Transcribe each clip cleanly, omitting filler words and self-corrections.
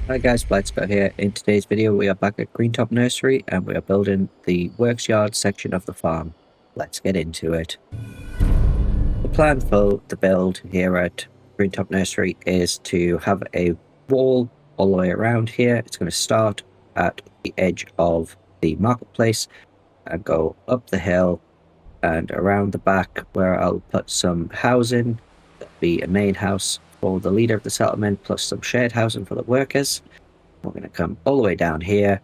Hi guys, bethesda here. In today's video we are back at Greentop Nursery and we are building the worksyard section of the farm. Let's get into it. The plan for the build here at Greentop Nursery is to have a wall all the way around here. It's going to start at the edge of the marketplace and go up the hill and around the back where I'll put some housing. There'll be a main house for the leader of the settlement plus some shared housing for the workers. We're going to come all the way down here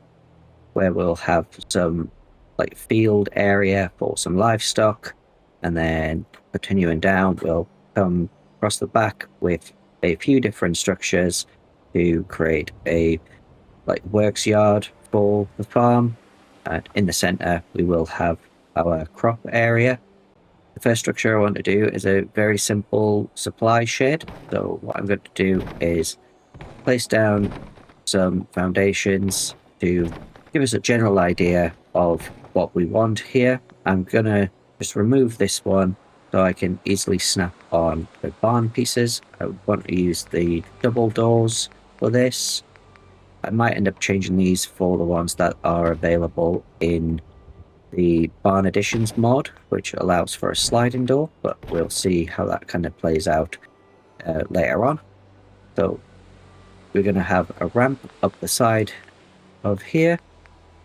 where we'll have some like field area for some livestock, and then continuing down we'll come across the back with a few different structures to create a like works yard for the farm, and in the center we will have our crop area. The first structure I want to do is a very simple supply shed. So what I'm going to do is place down some foundations to give us a general idea of what we want here. I'm gonna just remove this one so I can easily snap on the barn pieces. I want to use the double doors for this. I might end up changing these for the ones that are available in the barn additions mod, which allows for a sliding door, but we'll see how that kind of plays out later on. So we're going to have a ramp up the side of here.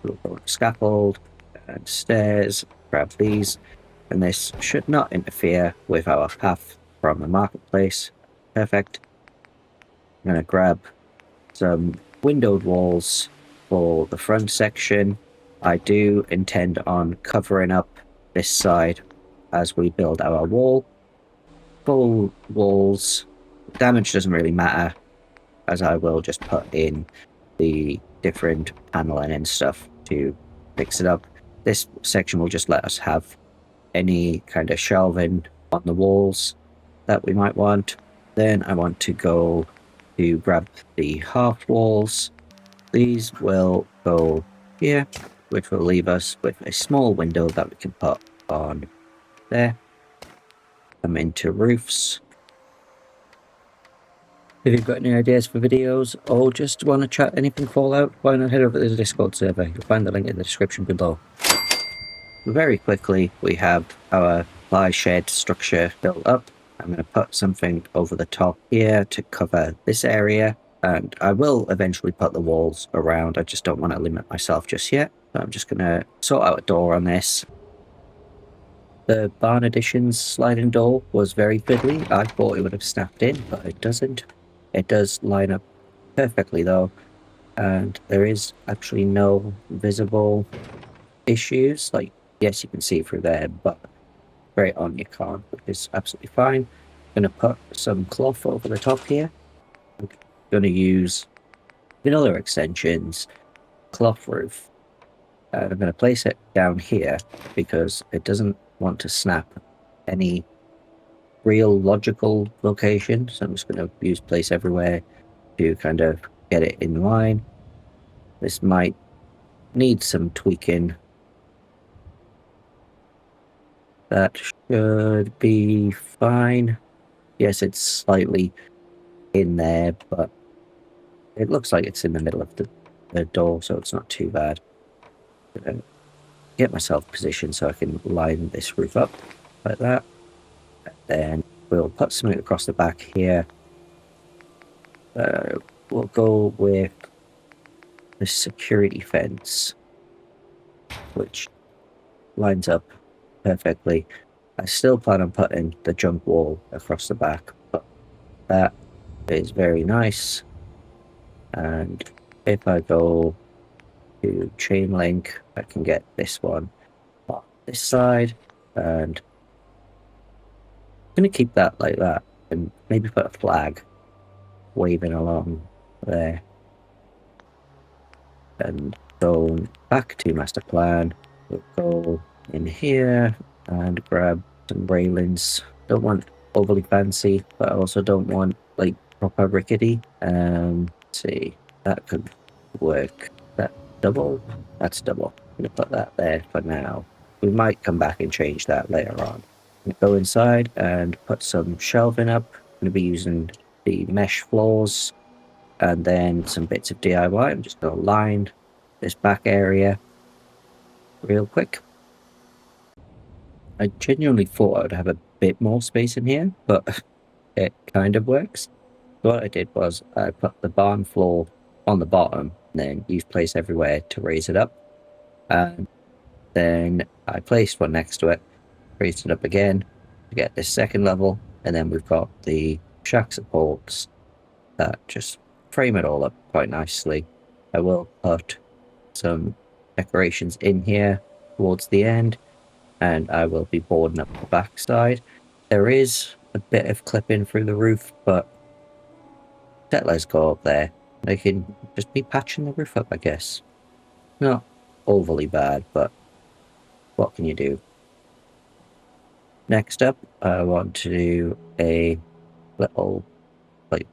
We'll go on a scaffold and stairs, grab these, and this should not interfere with our path from the marketplace. Perfect. I'm going to grab some windowed walls for the front section. I do intend on covering up this side as we build our wall. Full walls, damage doesn't really matter, as I will just put in the different paneling and stuff to fix it up. This section will just let us have any kind of shelving on the walls that we might want. Then I want to go to grab the half walls. These will go here, which will leave us with a small window that we can put on there. Come into roofs. If you've got any ideas for videos or just want to chat anything Fallout, why not head over to the Discord server? You'll find the link in the description below. Very quickly, we have our supply shed structure built up. I'm going to put something over the top here to cover this area, and I will eventually put the walls around. I just don't want to limit myself just yet. So I'm just going to sort out a door on this. The barn additions sliding door was very fiddly. I thought it would have snapped in, but it doesn't. It does line up perfectly though, and there is actually no visible issues. Like, yes, you can see through there, but straight on you can't, which is absolutely fine. I'm going to put some cloth over the top here. I'm going to use vanilla extensions, cloth roof, and I'm going to place it down here because it doesn't want to snap any real logical location. So I'm just going to use place everywhere to kind of get it in line. This might need some tweaking. That should be fine. Yes, it's slightly in there, but it looks like it's in the middle of the door, so it's not too bad. I'm gonna get myself positioned so I can line this roof up like that. And then we'll put something across the back here. We'll go with the security fence, which lines up perfectly. I still plan on putting the junk wall across the back, but that is very nice. And if I go to chain link, I can get this one on this side, and I'm going to keep that like that and maybe put a flag waving along there. And go back to master plan. We'll go in here and grab some railings. Don't want overly fancy, but I also don't want like proper rickety. Let's see, that could work. That double? That's double. I'm gonna put that there for now. We might come back and change that later on. I'm gonna go inside and put some shelving up. I'm gonna be using the mesh floors and then some bits of DIY. I'm just going to line this back area real quick. I genuinely thought I would have a bit more space in here, but it kind of works. So what I did was I put the barn floor on the bottom, and then used place everywhere to raise it up. And then I placed one next to it, raised it up again to get this second level, and then we've got the shack supports that just frame it all up quite nicely. I will put some decorations in here towards the end, and I will be boarding up the back side. There is a bit of clipping through the roof, but settlers go up there. They can just be patching the roof up, I guess. Not overly bad, but what can you do? Next up, I want to do a little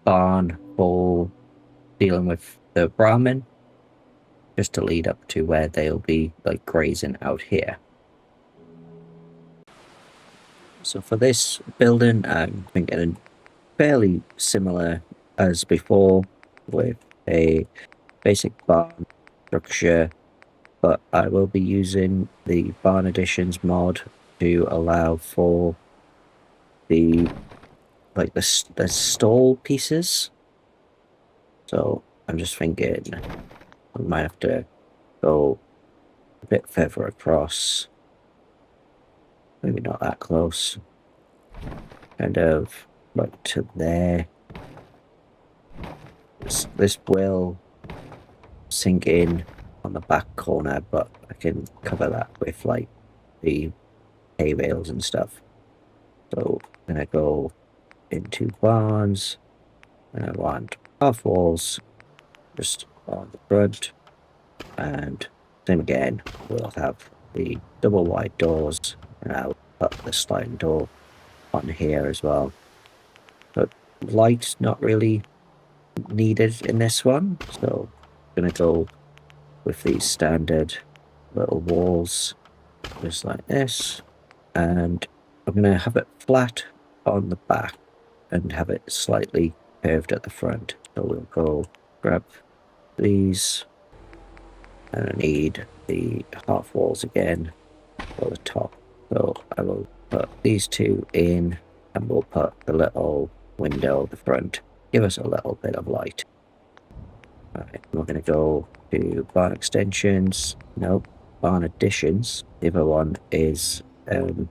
barn for dealing with the Brahmin, just to lead up to where they'll be grazing out here. So for this building, I'm thinking fairly similar as before, with a basic barn structure, but I will be using the Barn Additions mod to allow for the the stall pieces. So I'm just thinking I might have to go a bit further across, maybe not that close, kind of to there. This will sink in on the back corner, but I can cover that with the hay bales and stuff. So I'm gonna go into barns, and I want half walls just on the front, and same again, we'll have the double wide doors, and I'll put the sliding door on here as well. But light's not really needed in this one, so I'm gonna go with these standard little walls just like this, and I'm gonna have it flat on the back and have it slightly curved at the front. So we'll go grab these, and I need the half walls again for the top. So I will put these two in, and we'll put the little window at the front, give us a little bit of light. Alright, we're going to go to barn extensions. Nope, barn additions. The other one is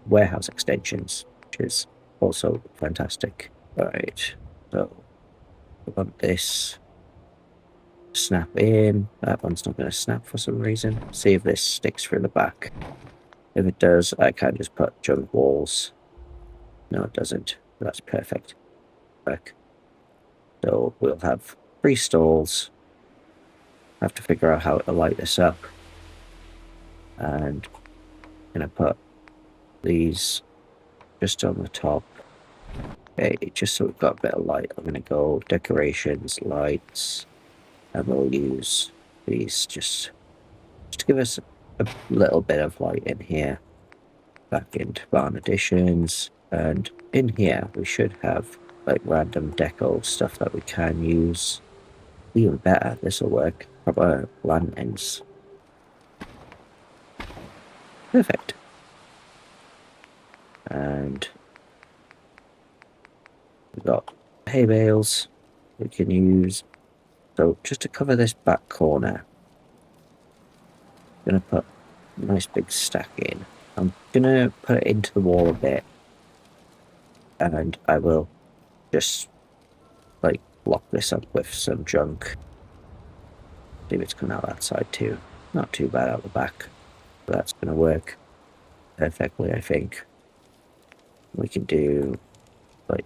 warehouse extensions, which is also fantastic. Alright, so we want this snap in. That one's not going to snap for some reason. See if this sticks through the back. If it does, I can just put junk walls. No, it doesn't. That's perfect. Back. So we'll have 3 stalls. Have to figure out how to light this up, and I'm gonna put these just on the top. Okay, just so we've got a bit of light, I'm gonna go decorations, lights, and we'll use these just to give us a little bit of light in here. Back into barn additions, and in here we should have random deco stuff that we can use. Even better, this will work. Proper lanterns. Perfect. And we've got hay bales we can use. So just to cover this back corner, I'm going to put a nice big stack in. I'm going to put it into the wall a bit, and I will just block this up with some junk. See if it's coming out that side too. Not too bad out the back, but that's going to work perfectly, I think. We can do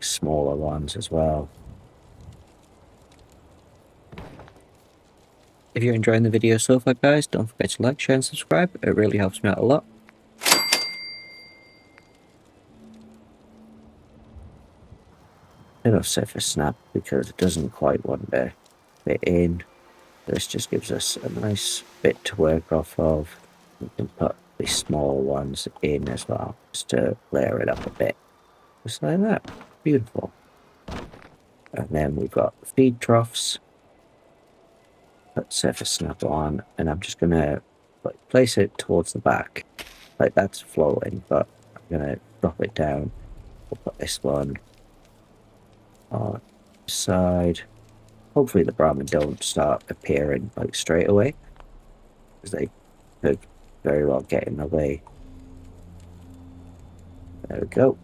smaller ones as well. If you're enjoying the video so far, guys, don't forget to like, share and subscribe. It really helps me out a lot. Enough surface snap because it doesn't quite want to fit in. This just gives us a nice bit to work off of. We can put the small ones in as well, just to layer it up a bit. Just like that. Beautiful. And then we've got feed troughs. put surface snap on, and I'm just gonna place it towards the back. Like that's floating, but I'm gonna drop it down. We'll put this one on the side. Hopefully the Brahmin don't start appearing like straight away, because they could very well get in the way. There we go.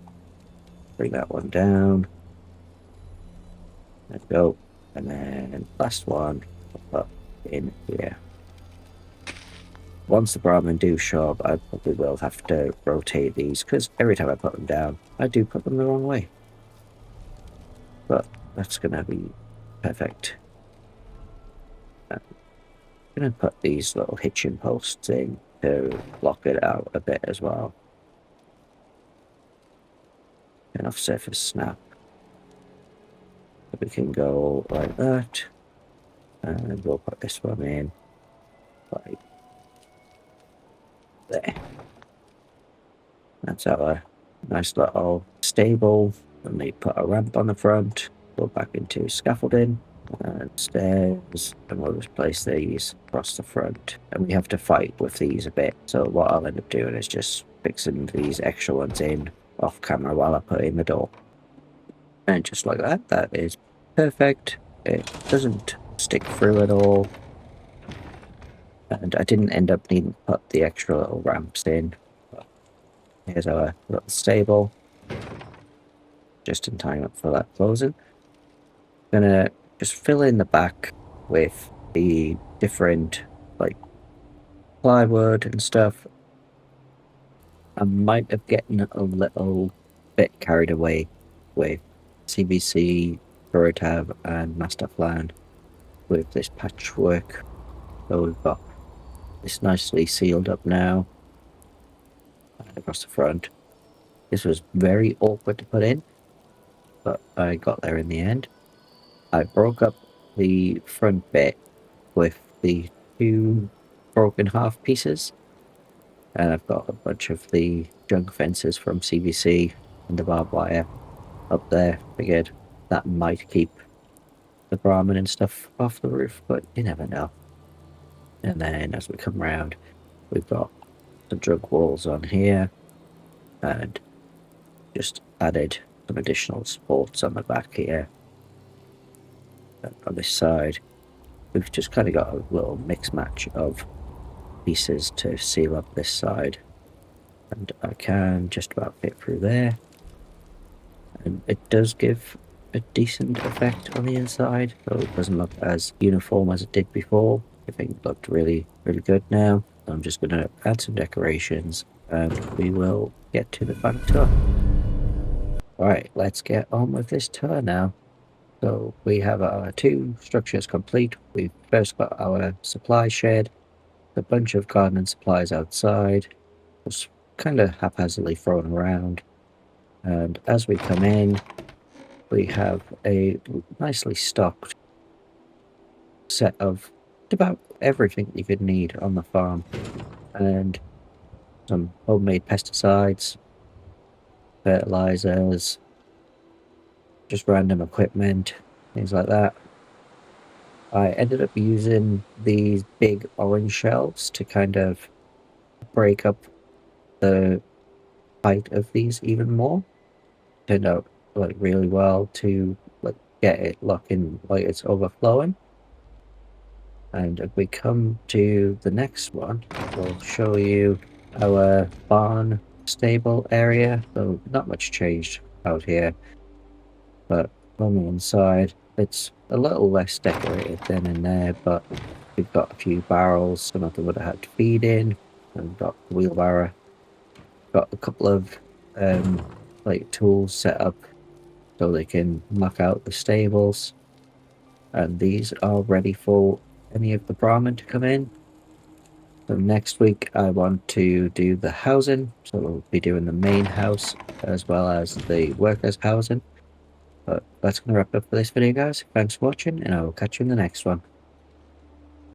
Bring that one down. There we go. And then last one, we'll put in here. Once the Brahmin do show up, I probably will have to rotate these, because every time I put them down, I do put them the wrong way. But that's going to be perfect. I'm going to put these little hitching posts in to block it out a bit as well. Enough surface snap. We can go like that. And we'll put this one in like there. That's our nice little stable. And we put a ramp on the front, go back into scaffolding and stairs, and we'll just place these across the front. And we have to fight with these a bit, so what I'll end up doing is just fixing these extra ones in off camera while I put in the door. And just like that, that is perfect. It doesn't stick through at all. And I didn't end up needing to put the extra little ramps in. But here's our little stable. Just in time for that closing. Gonna just fill in the back with the different like plywood and stuff. I might have gotten a little bit carried away with CVC, Tab, and Masterplan with this patchwork. So we've got this nicely sealed up now across the front. This was very awkward to put in, but I got there in the end. I broke up the front bit with the two broken half pieces, and I've got a bunch of the junk fences from CVC and the barbed wire up there. Figured that might keep the Brahmin and stuff off the roof, but you never know. And then as we come around, we've got the jug walls on here, and just added some additional supports on the back here. And on this side, we've just kind of got a little mix match of pieces to seal up this side, and I can just about fit through there, and it does give a decent effect on the inside, though it doesn't look as uniform as it did before. I think it looked really good now. I'm just going to add some decorations and we will get to the final tour. Alright, let's get on with this tour now. So we have our two structures complete. We've first got our supply shed, a bunch of gardening supplies outside, just kind of haphazardly thrown around. And as we come in, we have a nicely stocked set of about everything you could need on the farm, and some homemade pesticides, fertilizers, just random equipment, things like that. I ended up using these big orange shelves to kind of break up the height of these even more. Turned out like really well to like get it looking like it's overflowing. And if we come to the next one, we'll show you our barn stable area. So not much changed out here, but on the inside it's a little less decorated than in there, but we've got a few barrels. Some of them would have had to feed in, and we've got the wheelbarrow. Got a couple of like tools set up so they can muck out the stables, and these are ready for any of the Brahmin to come in. So next week I want to do the housing, so we'll be doing the main house as well as the workers housing. But that's going to wrap up for this video, guys. Thanks for watching, and I will catch you in the next one.